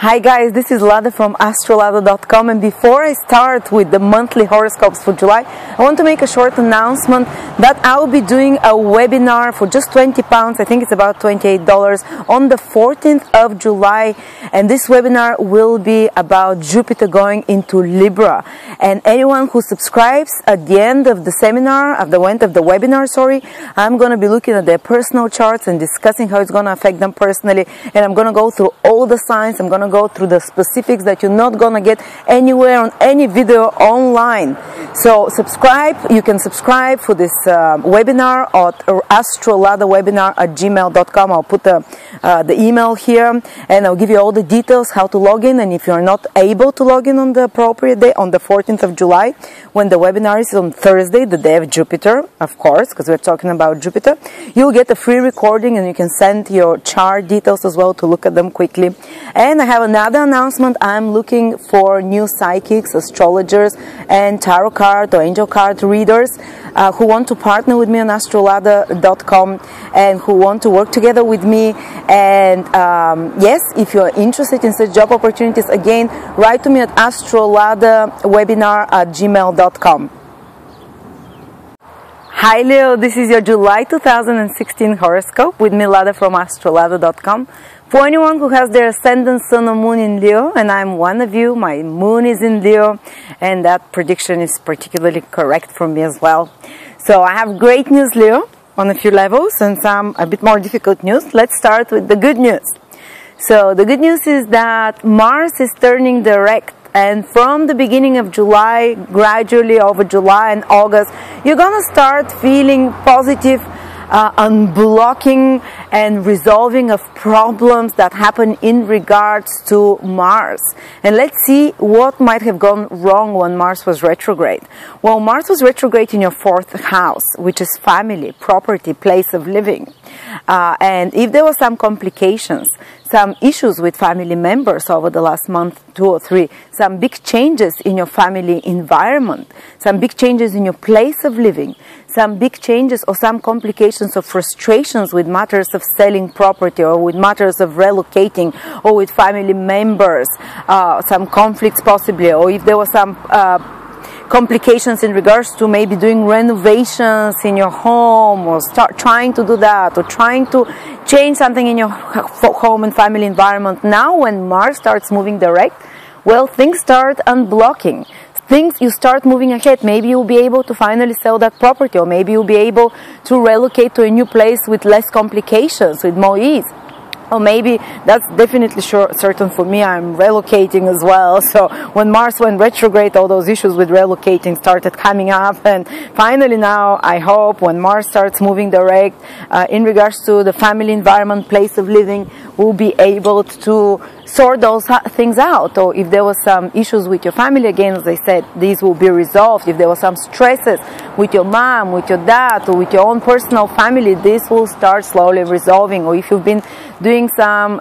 Hi guys, this is Lada from Astrolada.com, and before I start with the monthly horoscopes for July, I want to make a short announcement that I will be doing a webinar for just £20, I think it's about $28, on the 14th of July, and this webinar will be about Jupiter going into Libra. And anyone who subscribes at the end of the seminar, at the end of the webinar, I'm going to be looking at their personal charts and discussing how it's going to affect them personally, and I'm going to go through all the signs. I'm going to go through the specifics that you're not going to get anywhere on any video online. So subscribe. You can subscribe for this webinar at astroladawebinar@gmail.com. I'll put the email here, and I'll give you all the details how to log in. And if you're not able to log in on the appropriate day, on the 14th of July, when the webinar is on Thursday, the day of Jupiter, of course, because we're talking about Jupiter, you'll get a free recording, and you can send your chart details as well to look at them quickly. And I have another announcement. I'm looking for new psychics, astrologers, and tarot card or angel card readers who want to partner with me on Astrolada.com and who want to work together with me. And yes, if you're interested in such job opportunities, again, write to me at astroladawebinar@gmail.com. Hi Leo, this is your July 2016 horoscope with me, Lada from Astrolada.com. For anyone who has their ascendant, sun or moon in Leo, and I'm one of you, my moon is in Leo, and that prediction is particularly correct for me as well. So I have great news, Leo, on a few levels, and some a bit more difficult news. Let's start with the good news. So the good news is that Mars is turning direct, and from the beginning of July, gradually over July and August, you're gonna start feeling positive unblocking and resolving of problems that happen in regards to Mars. And let's see what might have gone wrong when Mars was retrograde. Well, Mars was retrograde in your 4th house, which is family, property, place of living. And if there were some complications, some issues with family members over the last month, 2 or 3, some big changes in your family environment, some big changes in your place of living, some big changes or some complications or frustrations with matters of selling property or with matters of relocating or with family members, some conflicts possibly, or if there were some complications in regards to maybe doing renovations in your home, or start trying to do that, or trying to change something in your home and family environment. Now when Mars starts moving direct, well, things start unblocking. You start moving ahead. Maybe you'll be able to finally sell that property, or maybe you'll be able to relocate to a new place with less complications, with more ease. Or maybe, that's definitely certain for me, I'm relocating as well. So when Mars went retrograde, all those issues with relocating started coming up. And finally now, I hope, when Mars starts moving direct, in regards to the family environment, place of living, we'll be able to sort those things out. Or if there were some issues with your family, again, as I said, these will be resolved. If there were some stresses with your mom, with your dad, or with your own personal family, this will start slowly resolving. Or if you've been doing some,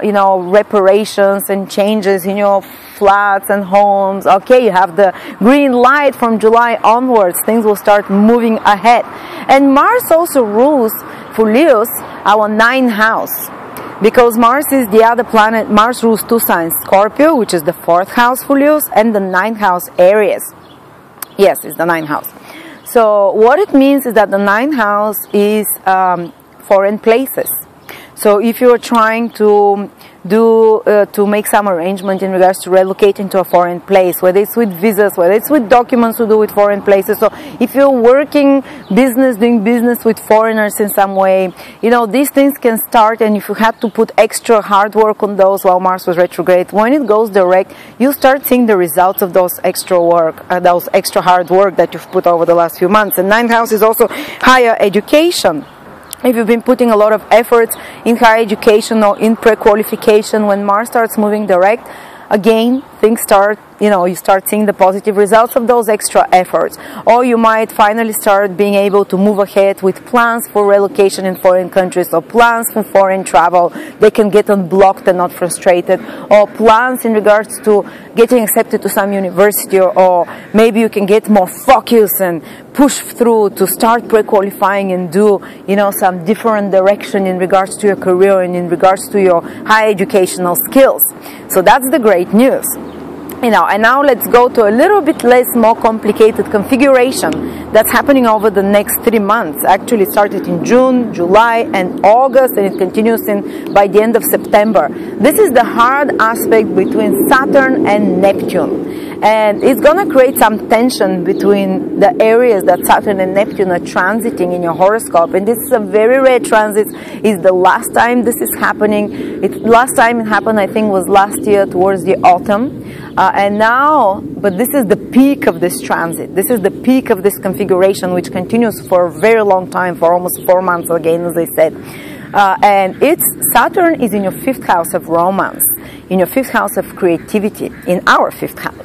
reparations and changes in your flats and homes, okay, you have the green light from July onwards. Things will start moving ahead. And Mars also rules, for Leos, our 9th house. Because Mars is the other planet. Mars rules 2 signs, Scorpio, which is the 4th house for Leos, and the 9th house, Aries. Yes, it's the 9th house. So what it means is that the 9th house is foreign places. So if you're trying to make some arrangement in regards to relocating to a foreign place, whether it's with visas, whether it's with documents to do with foreign places, so if you're doing business with foreigners in some way, these things can start. And if you had to put extra hard work on those while Mars was retrograde, when it goes direct, you start seeing the results of those extra hard work that you've put over the last few months. And 9th house is also higher education. If you've been putting a lot of efforts in higher education or in pre-qualification, when Mars starts moving direct, again, things start you start seeing the positive results of those extra efforts. Or you might finally start being able to move ahead with plans for relocation in foreign countries, or plans for foreign travel. They can get unblocked and not frustrated, or plans in regards to getting accepted to some university, or maybe you can get more focus and push through to start pre-qualifying and do, some different direction in regards to your career and in regards to your high educational skills. So that's the great news. And now let's go to a little bit more complicated configuration that's happening over the next 3 months. Actually, it started in June, July, and August, and it continues by the end of September. This is the hard aspect between Saturn and Neptune. And it's going to create some tension between the areas that Saturn and Neptune are transiting in your horoscope. And this is a very rare transit. It's the last time this is happening. Last time it happened, I think, was last year towards the autumn. But this is the peak of this transit. This is the peak of this configuration, which continues for a very long time, for almost 4 months again, as I said. And Saturn is in your 5th house of romance, in your 5th house of creativity, in our 5th house.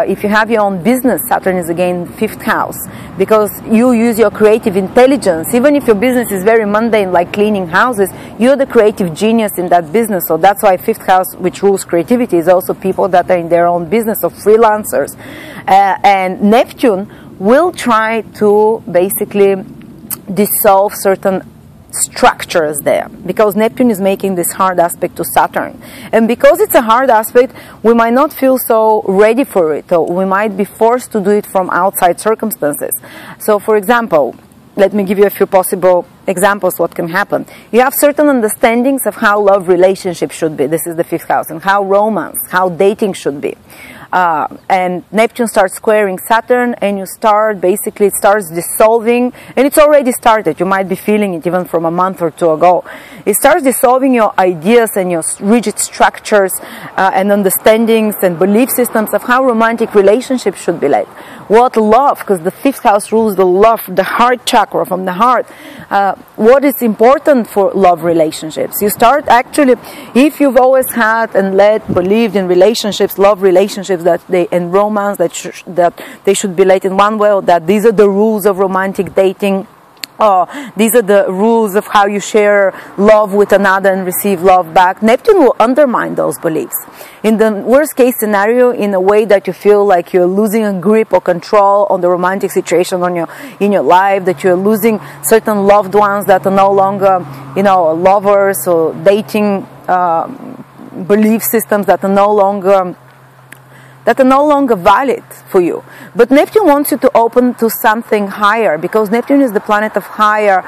If you have your own business, Saturn is again 5th house, because you use your creative intelligence. Even if your business is very mundane, like cleaning houses, you're the creative genius in that business. So that's why 5th house, which rules creativity, is also people that are in their own business, or freelancers. And Neptune will try to basically dissolve certain structures there, because Neptune is making this hard aspect to Saturn. And because it's a hard aspect, we might not feel so ready for it, or we might be forced to do it from outside circumstances. So for example, let me give you a few possible examples what can happen. You have certain understandings of how love relationships should be. This is the 5th house. And how romance, how dating should be. And Neptune starts squaring Saturn, and it starts dissolving, and it's already started. You might be feeling it even from a month or two ago. It starts dissolving your ideas and your rigid structures and understandings and belief systems of how romantic relationships should be led. What love, because the 5th house rules the love, the heart chakra, from the heart. What is important for love relationships? You start actually, if you've always had and believed in relationships, love relationships, and romance, that they should be led in one way, or that these are the rules of romantic dating, these are the rules of how you share love with another and receive love back. Neptune will undermine those beliefs. In the worst case scenario, in a way that you feel like you're losing a grip or control on the romantic situation in your life, that you're losing certain loved ones that are no longer, lovers, or dating belief systems that are no longer valid for you. But Neptune wants you to open to something higher, because Neptune is the planet of higher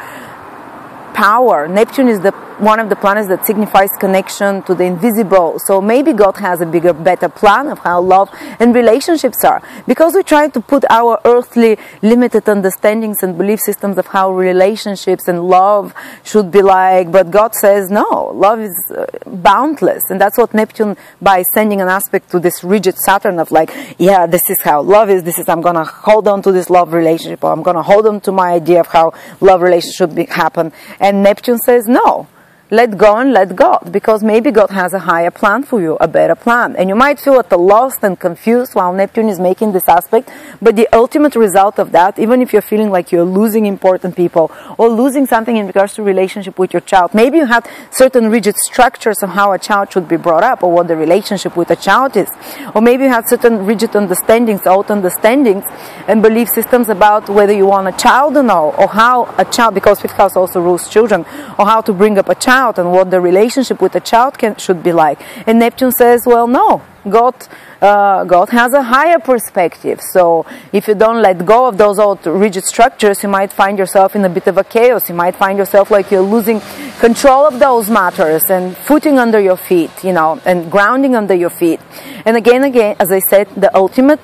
power. Neptune is one of the planets that signifies connection to the invisible. So maybe God has a bigger, better plan of how love and relationships are. Because we try to put our earthly, limited understandings and belief systems of how relationships and love should be like. But God says, no, love is boundless. And that's what Neptune, by sending an aspect to this rigid Saturn of like, yeah, this is how love is. I'm going to hold on to this love relationship, or I'm going to hold on to my idea of how love relationship should happen. And Neptune says, no. Let go and let God, because maybe God has a higher plan for you, a better plan. And you might feel at a loss and confused while Neptune is making this aspect, but the ultimate result of that, even if you're feeling like you're losing important people or losing something in regards to relationship with your child, maybe you had certain rigid structures of how a child should be brought up, or what the relationship with a child is, or maybe you had certain rigid understandings, old understandings and belief systems about whether you want a child or no, or how a child, because 5th house also rules children, or how to bring up a child, and what the relationship with a child should be like. And Neptune says, well, no, God has a higher perspective. So if you don't let go of those old rigid structures, you might find yourself in a bit of a chaos. You might find yourself like you're losing control of those matters, and footing under your feet, and grounding under your feet. And again, as I said, the ultimate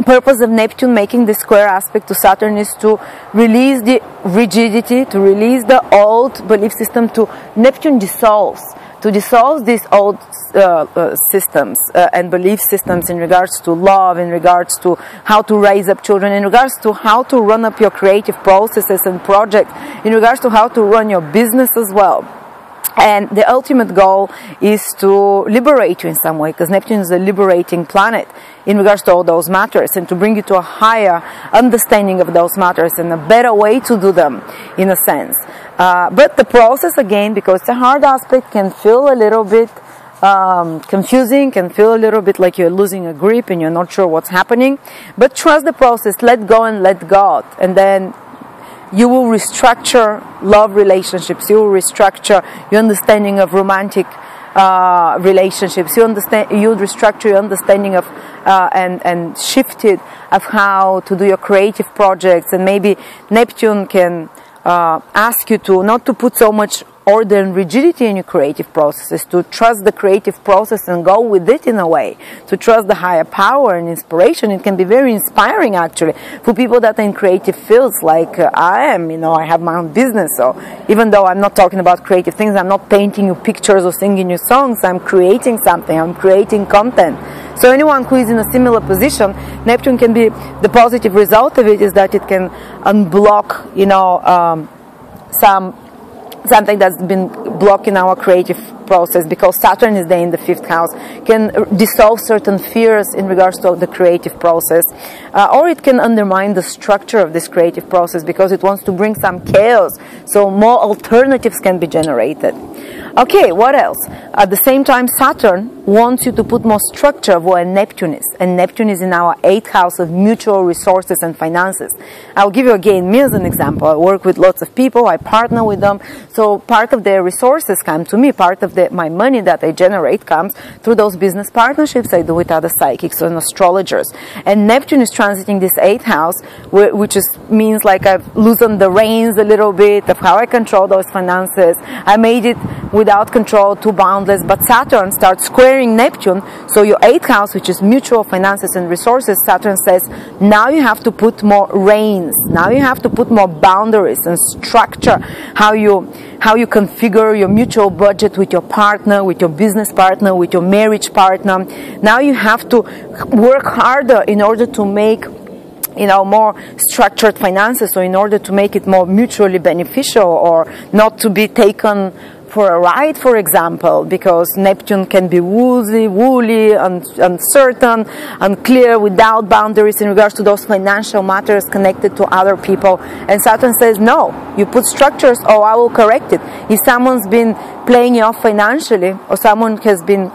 purpose of Neptune making this square aspect to Saturn is to release the rigidity, to release the old belief system. Neptune dissolves these old systems and belief systems in regards to love, in regards to how to raise up children, in regards to how to run up your creative processes and projects, in regards to how to run your business as well. And the ultimate goal is to liberate you in some way, because Neptune is a liberating planet in regards to all those matters, and to bring you to a higher understanding of those matters and a better way to do them, in a sense. But the process, again, because it's a hard aspect, can feel a little bit confusing, can feel a little bit like you're losing a grip and you're not sure what's happening. But trust the process, let go and let God, and then you will restructure love relationships, you will restructure your understanding of romantic relationships, you'll restructure your understanding of and shift it of how to do your creative projects. And maybe Neptune can ask you to not to put so much order and rigidity in your creative processes, to trust the creative process and go with it in a way, to trust the higher power and inspiration. It can be very inspiring, actually, for people that are in creative fields like I am. You know, I have my own business, so even though I'm not talking about creative things, I'm not painting you pictures or singing you songs, I'm creating something, I'm creating content. So anyone who is in a similar position, Neptune can be, the positive result of it is that it can unblock, you know, something that's been blocking our creative process, because Saturn is there in the 5th house, can dissolve certain fears in regards to the creative process, or it can undermine the structure of this creative process because it wants to bring some chaos, so more alternatives can be generated. Okay, what else? At the same time, Saturn wants you to put more structure where Neptune is. And Neptune is in our 8th house of mutual resources and finances. I'll give you again me as an example. I work with lots of people, I partner with them. So part of their resources come to me, part of my money that I generate comes through those business partnerships I do with other psychics and astrologers. And Neptune is transiting this 8th house, which means like I've loosened the reins a little bit of how I control those finances. I made it without control, too boundless, but Saturn starts squaring Neptune, so your 8th house, which is mutual finances and resources, Saturn says, now you have to put more reins, now you have to put more boundaries and structure how you configure your mutual budget with your partner, with your business partner, with your marriage partner. Now you have to work harder in order to make, you know, more structured finances, or in order to make it more mutually beneficial, or not to be taken for a ride, for example, because Neptune can be woolly, uncertain, unclear, without boundaries in regards to those financial matters connected to other people. And Saturn says, no, you put structures, or I will correct it. If someone's been playing you off financially, or someone has been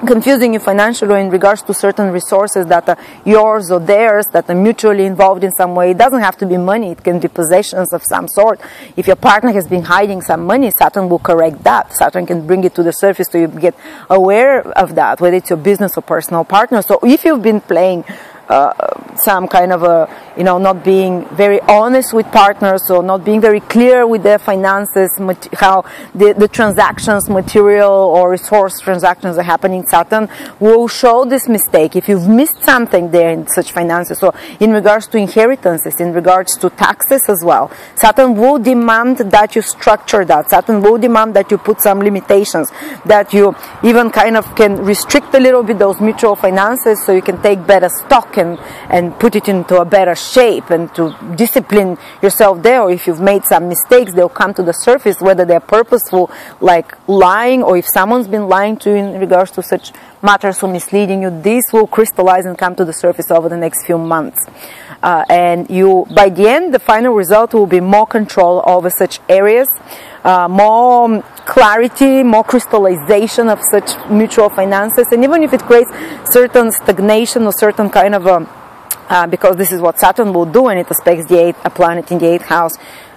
confusing you financially in regards to certain resources that are yours or theirs, that are mutually involved in some way. It doesn't have to be money, it can be possessions of some sort. If your partner has been hiding some money, Saturn will correct that. Saturn can bring it to the surface so you get aware of that, whether it's your business or personal partner. So if you've been playing some kind of a, you know, not being very honest with partners, or not being very clear with their finances, how the transactions, material or resource transactions are happening, Saturn will show this mistake. If you've missed something there in such finances, or in regards to inheritances, in regards to taxes as well, Saturn will demand that you structure that. Saturn will demand that you put some limitations, that you even kind of can restrict a little bit those mutual finances, so you can take better stock and put it into a better shape, and to discipline yourself there. Or if you've made some mistakes, they'll come to the surface, whether they're purposeful, like lying, or if someone's been lying to you in regards to such matters, or misleading you. This will crystallize and come to the surface over the next few months. And you, by the end, the final result will be more control over such areas, more clarity, more crystallization of such mutual finances. And even if it creates certain stagnation or certain kind of because this is what Saturn will do when it aspects a planet in the 8th house,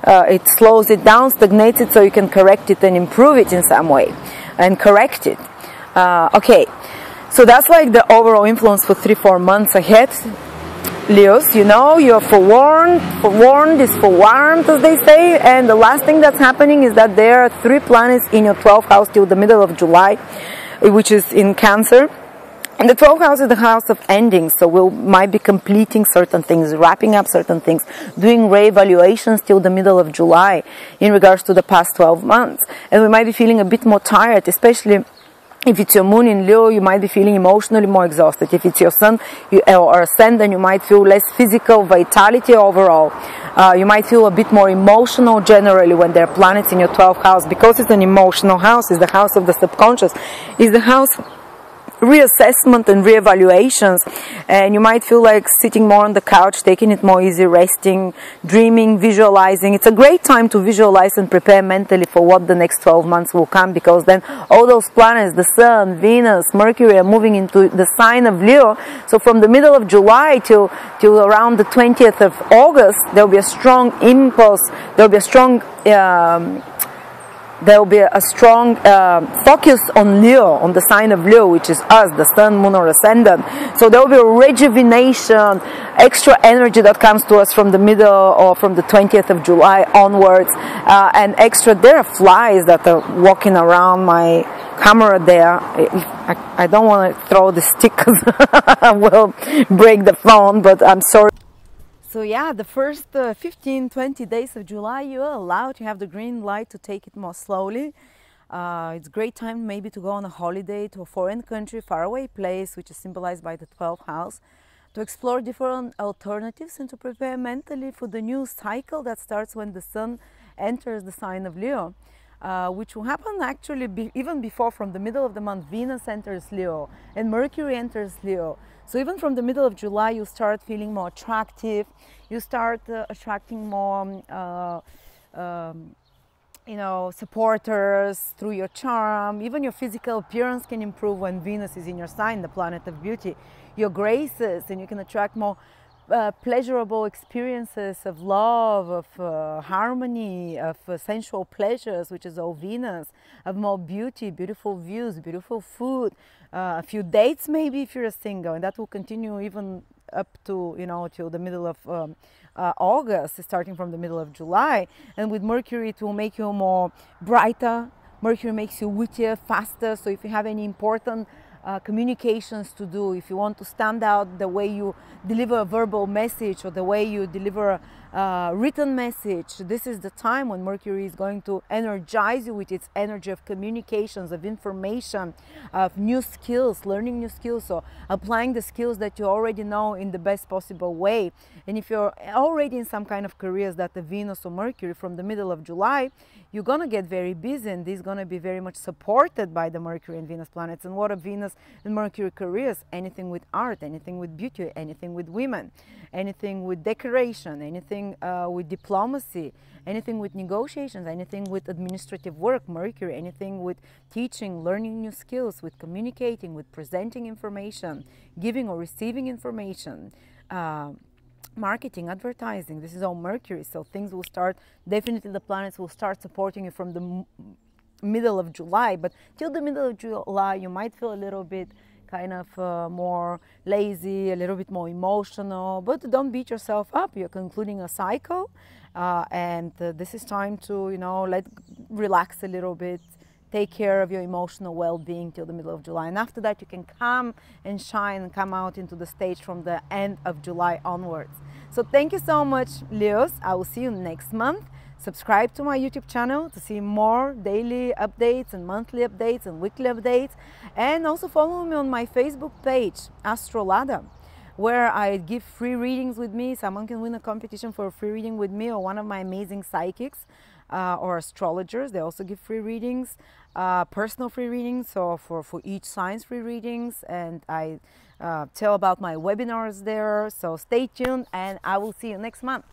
it slows it down, stagnates it, so you can correct it and improve it in some way, and correct it. Okay, so that's like the overall influence for 3-4 months ahead. Leos, you know, you're forewarned. Forewarned is forewarned, as they say. And the last thing that's happening is that there are 3 planets in your 12th house till the middle of July, which is in Cancer. And the 12th house is the house of endings, so we might be completing certain things, wrapping up certain things, doing re-evaluations till the middle of July in regards to the past 12 months. And we might be feeling a bit more tired, especially if it's your moon in Leo, you might be feeling emotionally more exhausted. If it's your sun or ascendant, you might feel less physical vitality overall. You might feel a bit more emotional generally when there are planets in your 12th house, because it's an emotional house. It's the house of the subconscious. It's the house reassessment and reevaluations, and you might feel like sitting more on the couch, taking it more easy, resting, dreaming, visualizing. It's a great time to visualize and prepare mentally for what the next 12 months will come, because then all those planets, the Sun, Venus, Mercury, are moving into the sign of Leo. So from the middle of July till around the 20th of August, there will be a strong impulse, there will be a strong focus on Leo, on the sign of Leo, which is us, the Sun, Moon, or Ascendant. So there will be a rejuvenation, extra energy that comes to us from the middle or from the 20th of July onwards, and extra. There are flies that are walking around my camera there. I don't want to throw the stick because I will break the phone, but I'm sorry. So yeah, the first 15-20 days of July, you are allowed to have the green light to take it more slowly. It's a great time maybe to go on a holiday to a foreign country, faraway place, which is symbolized by the 12th house, to explore different alternatives and to prepare mentally for the new cycle that starts when the Sun enters the sign of Leo, which will happen actually even before. From the middle of the month, Venus enters Leo and Mercury enters Leo. So even from the middle of July, you start feeling more attractive. You start attracting more, you know, supporters through your charm. Even your physical appearance can improve when Venus is in your sign, the planet of beauty. Your graces, and you can attract more pleasurable experiences of love, of harmony, of sensual pleasures, which is all Venus, of more beauty, beautiful views, beautiful food, a few dates maybe if you're single, and that will continue even up to, you know, till the middle of August, starting from the middle of July. And with Mercury, it will make you more brighter. Mercury makes you wittier, faster. So if you have any important communications to do, if you want to stand out, the way you deliver a verbal message or the way you deliver a written message, this is the time when Mercury is going to energize you with its energy of communications, of information, of new skills, learning new skills, so applying the skills that you already know in the best possible way. And if you're already in some kind of careers that the Venus or Mercury, from the middle of July, you're gonna get very busy, and this is gonna be very much supported by the Mercury and Venus planets. And what are Venus and Mercury careers? Anything with art, anything with beauty, anything with women, anything with decoration, anything with diplomacy, anything with negotiations, anything with administrative work, Mercury, anything with teaching, learning new skills, with communicating, with presenting information, giving or receiving information, marketing, advertising. This is all Mercury. So things will start, definitely the planets will start supporting you from the middle of July. But till the middle of July, you might feel a little bit kind of more lazy, a little bit more emotional, but don't beat yourself up. You're concluding a cycle, and this is time to, you know, relax a little bit, take care of your emotional well-being till the middle of July. And after that, you can come and shine and come out into the stage from the end of July onwards. So thank you so much, Leos. I will see you next month. Subscribe to my YouTube channel to see more daily updates and monthly updates and weekly updates. And also follow me on my Facebook page, Astrolada, where I give free readings with me. Someone can win a competition for a free reading with me or one of my amazing psychics or astrologers. They also give free readings, personal free readings, so for each sign free readings. And I tell about my webinars there. So stay tuned, and I will see you next month.